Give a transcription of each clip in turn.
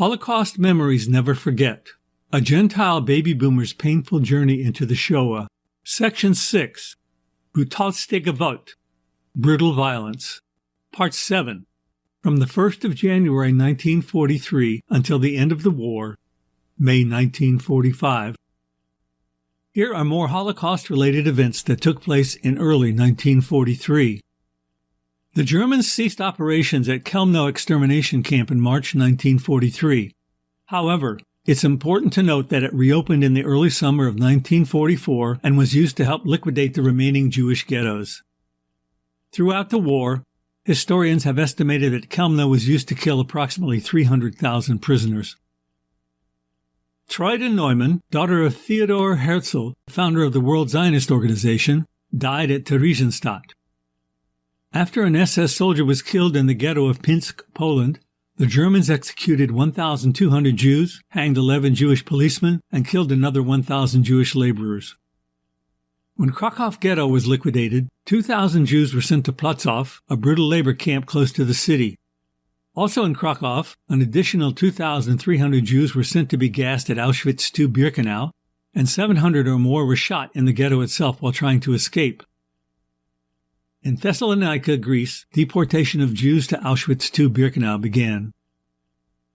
Holocaust Memories Never Forget. A Gentile baby boomer's painful journey into the Shoah. Section 6. Brutalste Gewalt. Brutal Violence. Part 7. From the 1st of January 1943 until the end of the war, May 1945. Here are more Holocaust-related events that took place in early 1943. The Germans ceased operations at Chelmno extermination camp in March 1943. However, it's important to note that it reopened in the early summer of 1944 and was used to help liquidate the remaining Jewish ghettos. Throughout the war, historians have estimated that Chelmno was used to kill approximately 300,000 prisoners. Trude Neumann, daughter of Theodor Herzl, founder of the World Zionist Organization, died at Theresienstadt. After an SS soldier was killed in the ghetto of Pinsk, Poland, the Germans executed 1,200 Jews, hanged 11 Jewish policemen, and killed another 1,000 Jewish laborers. When Krakow ghetto was liquidated, 2,000 Jews were sent to Plotzów, a brutal labor camp close to the city. Also in Krakow, an additional 2,300 Jews were sent to be gassed at Auschwitz II-Birkenau, and 700 or more were shot in the ghetto itself while trying to escape. In Thessalonica, Greece, deportation of Jews to Auschwitz II-Birkenau began.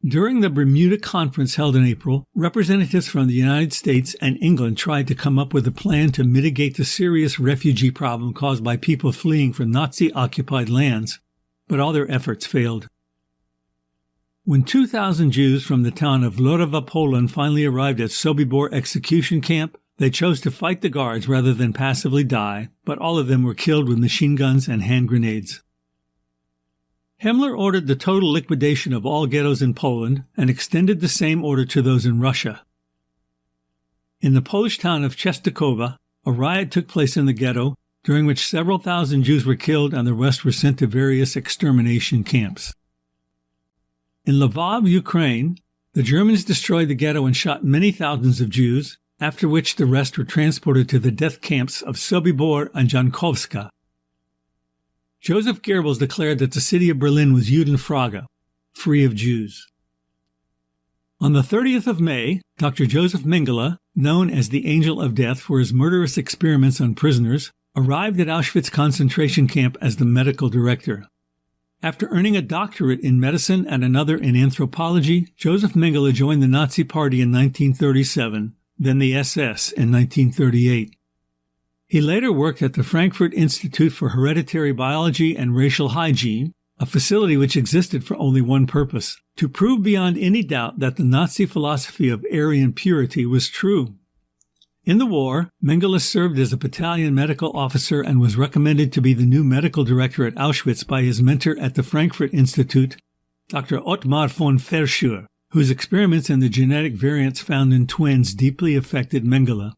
During the Bermuda Conference held in April, representatives from the United States and England tried to come up with a plan to mitigate the serious refugee problem caused by people fleeing from Nazi-occupied lands, but all their efforts failed. When 2,000 Jews from the town of Lodava, Poland finally arrived at Sobibor execution camp, they chose to fight the guards rather than passively die, but all of them were killed with machine guns and hand grenades. Himmler ordered the total liquidation of all ghettos in Poland and extended the same order to those in Russia. In the Polish town of Czestochowa, a riot took place in the ghetto, during which several thousand Jews were killed and the rest were sent to various extermination camps. In Lvov, Ukraine, the Germans destroyed the ghetto and shot many thousands of Jews, after which the rest were transported to the death camps of Sobibor and Jankowska. Joseph Goebbels declared that the city of Berlin was Judenfrage, free of Jews. On the 30th of May, Dr. Joseph Mengele, known as the Angel of Death for his murderous experiments on prisoners, arrived at Auschwitz concentration camp as the medical director. After earning a doctorate in medicine and another in anthropology, Joseph Mengele joined the Nazi Party in 1937, then the SS in 1938. He later worked at the Frankfurt Institute for Hereditary Biology and Racial Hygiene, a facility which existed for only one purpose: to prove beyond any doubt that the Nazi philosophy of Aryan purity was true. In the war, Mengele served as a battalion medical officer and was recommended to be the new medical director at Auschwitz by his mentor at the Frankfurt Institute, Dr. Ottmar von Verschuer, whose experiments in the genetic variants found in twins deeply affected Mengele.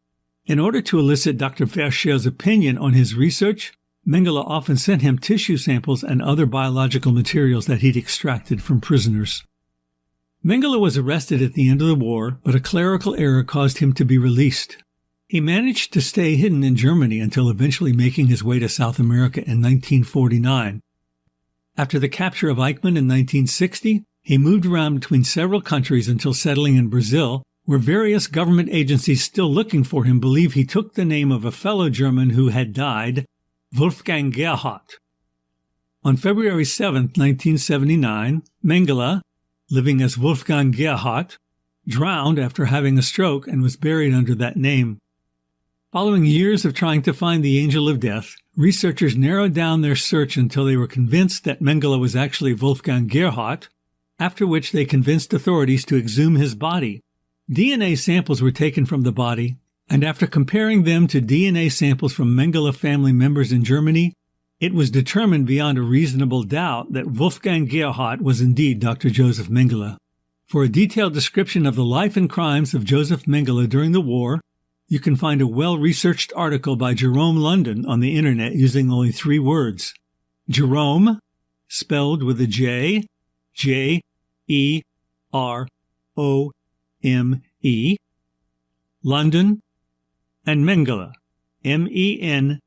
In order to elicit Dr. Verschuer's opinion on his research, Mengele often sent him tissue samples and other biological materials that he'd extracted from prisoners. Mengele was arrested at the end of the war, but a clerical error caused him to be released. He managed to stay hidden in Germany until eventually making his way to South America in 1949. After the capture of Eichmann in 1960, he moved around between several countries until settling in Brazil, where various government agencies still looking for him believe he took the name of a fellow German who had died, Wolfgang Gerhardt. On February 7, 1979, Mengele, living as Wolfgang Gerhardt, drowned after having a stroke and was buried under that name. Following years of trying to find the Angel of Death, researchers narrowed down their search until they were convinced that Mengele was actually Wolfgang Gerhardt, after which they convinced authorities to exhume his body. DNA samples were taken from the body, and after comparing them to DNA samples from Mengele family members in Germany, it was determined beyond a reasonable doubt that Wolfgang Gerhardt was indeed Dr. Joseph Mengele. For a detailed description of the life and crimes of Joseph Mengele during the war, you can find a well-researched article by Jerome London on the internet using only 3 words. Jerome, spelled with a J, J-E-R-O-M-E, London, and Mengele, M-E-N-G-E-L-E.